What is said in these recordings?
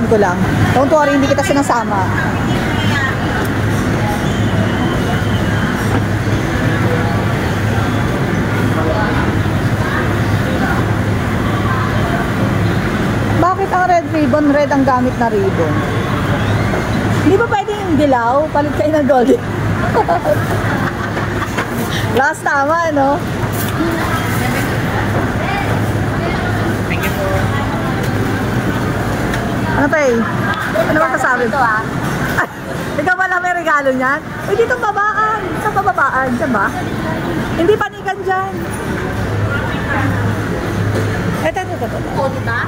Iniwan ko lang. Don't worry, hindi kita sinasama. Bakit ang red ribbon? Red ang gamit na ribbon. Hindi ba pwede yung dilaw? Palit kayo ng golden. Last tama, no? Thank you po. Ano tayo? Ano ba kasabi? Ikaw pala may regalo niyan? Uy, dito babaan. Saan pa babaan? Saan ba? Hindi panigan dyan. Ito. O, diba?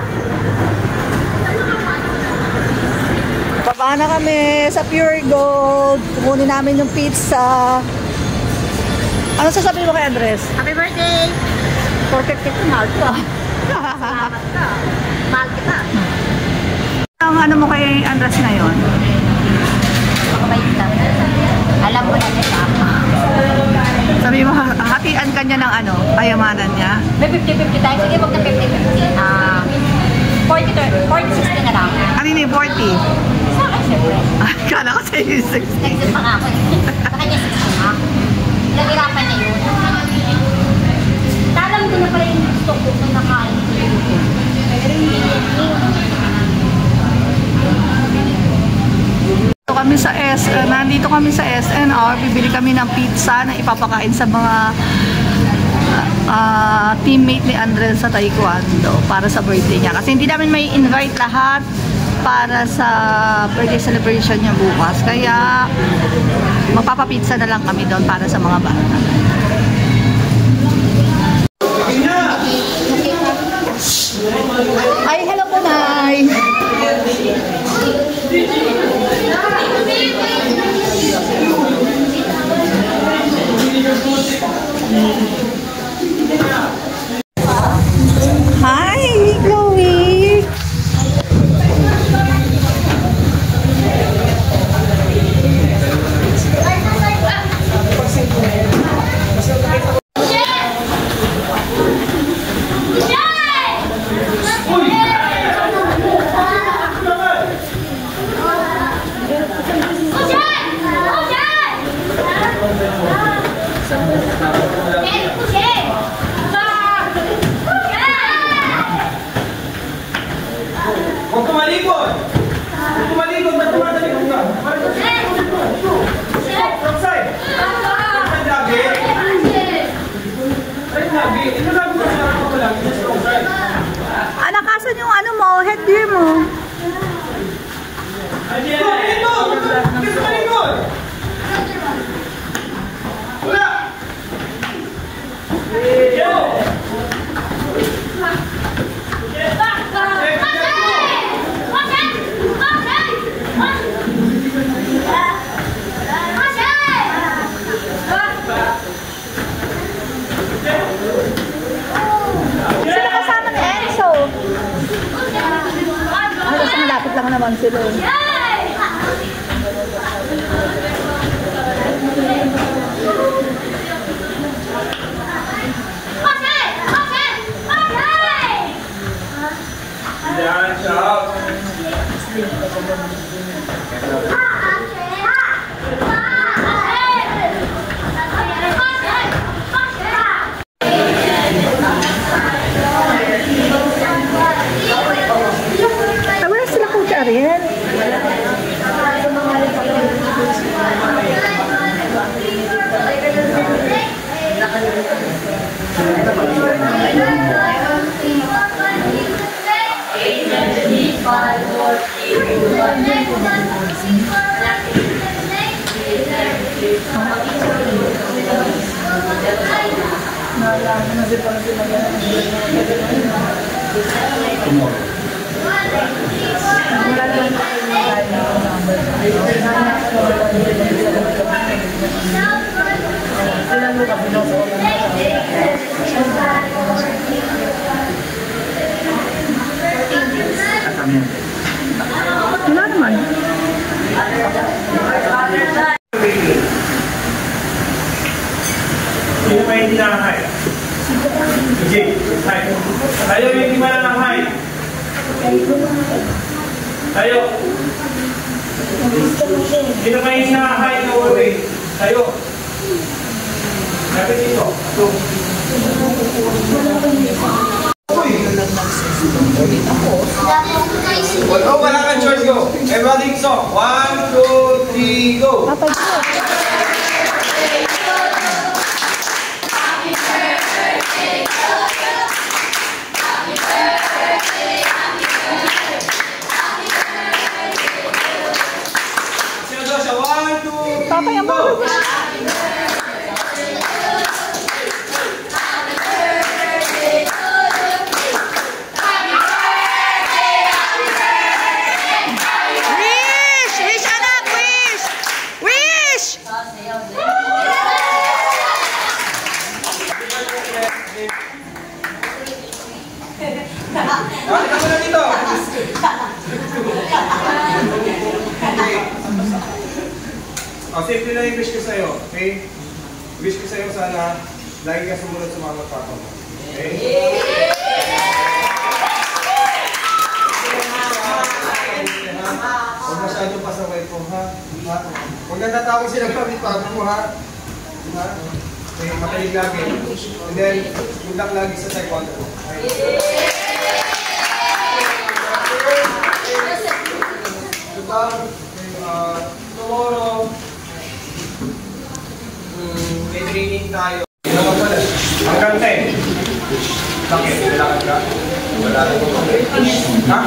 Baba na kami sa Pure Gold. Kukunin namin yung pizza. Ano sasabihin mo kay Andres? Happy birthday! 450 mahal ka. Salamat ka. Mahal kita. Ang ano mo kay Andres ngayon? Makabait lang. Alam mo na niya tama. Sabi mo, hatian ka niya ng ano, kayamanan niya? May 50-50 tayo. Sige, wag na 50-50. 40-60 na lang. Ano yun, 40? Sa akin, syempre. Kala ko sa'yo yung 60. Nag-isip pa nga ako. Sa kanya 60 ha. Naghirapan niya yun. Talang ko na pala yung gusto ko na nakain. Nandito kami sa SNR, bibili kami ng pizza na ipapakain sa mga teammate ni Andres sa Taekwondo para sa birthday niya. Kasi hindi namin may invite lahat para sa birthday celebration niya bukas. Kaya magpapapizza na lang kami doon para sa mga bata. Ay, hello po, Nay! Hi, Chloe! Huwag tumalikod! Huwag tumalikod! Ba't tumatalikod ka? Outside! Outside lagi! Outside lagi! Ito lagi mo sa ako ko lang. Just outside. Anak, asan yung ano mo? Headgear mo? Ito! Huwag tumalikod! Wala! Yo! Sila kasama ni Enzo. Ay, kasi malapit lang naman sila. Yan, shout! Wala sila Coach Ariel. Wala naman. Hindi pa hindi na ang height. Jay, height. Tayo hindi pa lang ang height. Tayo. Hindi na kayo hinahain na way. Tayo. Lapit dito. Oh, wala kang choice, go. Everybody song. 1, 2, 3, go. Papa, yung go. Simple lang yung wish ko sa'yo, okay? Wish ko sa'yo sana, lagi ka sumunod sa mga papa mo. Okay? Huwag masyadong pasaway po, ha? Huwag nang tatawag sila kami papa mo, ha? Okay, makalig lagi. And then, good luck lagi sa taekwondo. Okay? Tomorrow, may training tayo. Hanggang 10. Bakit? Kailangan ka? Wala na ko. Ha?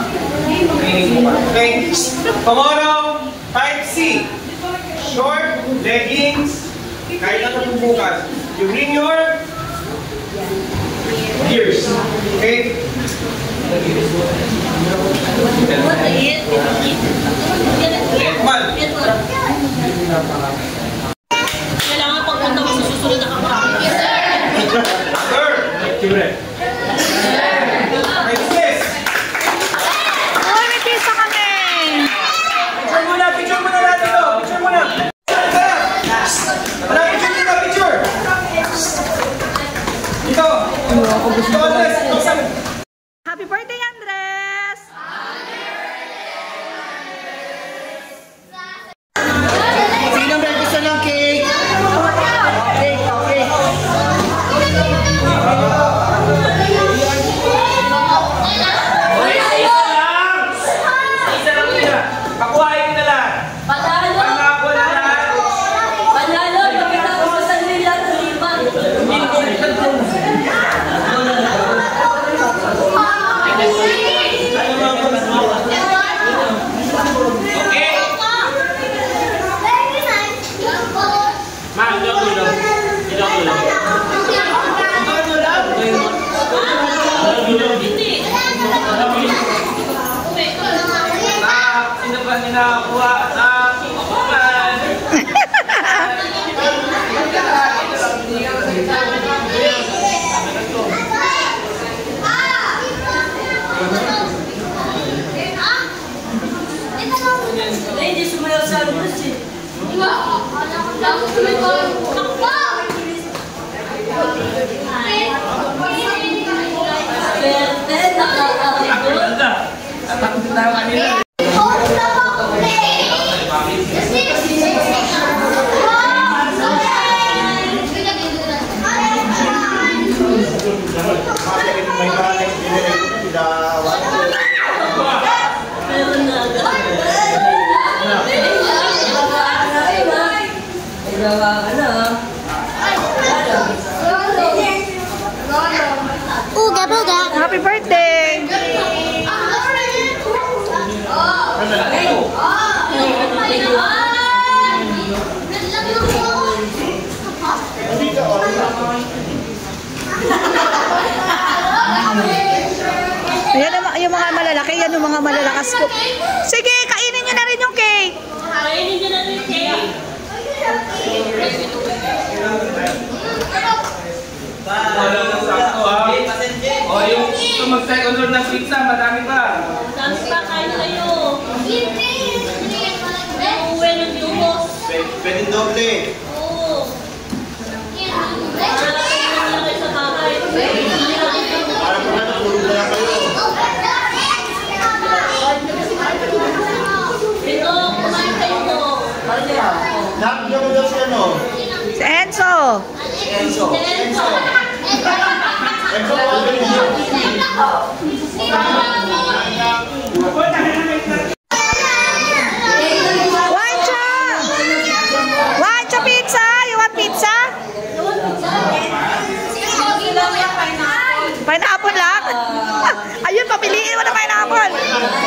Training mo ba? Okay. Tomorrow, type C. Short, leggings, kahit ano po bukas. You bring your gears. Okay? Kailangan pagpunta mo sa susunod na kamarami. Sir! Next is! Uy, may pizza kami! Picture muna natin ito! Picture muna! Wala, picture dito, picture! Ito! Ito, Andres! Happy birthday, Andres! Sino may gusto ng cake? Cake, okay. Isa lang nila! Pakuhain nyo na lang! Panalo! Pangako na lang! Panalo! Pagkatapusan nila ng liman. Okay? Ma'am, ilang ulam? Ilang ulam? Hindi. Sino ba ninakuha ng ulan? Hindi sumayaw sa bus eh. Swerte, nakakabot. Takot na tayo kanina. Meron na agad. Gawa ka na. Uga, buga! Happy birthday! Ayan yung mga malalaki, yan yung mga malalakas ko. Sige, kainin nyo na rin yung cake! Kainin nyo na rin cake. O yung mag-second round ng pizza, madami pa. Dami pa kain kayo. Uuwi ng yumos. Pwede doble. Oo. Para kayo na kayo sa bahay. Para po na natulog na kayo. Enzo. Wancha pizza! You want pizza? Pineapple lang? Ayun, papiliin mo na pineapple.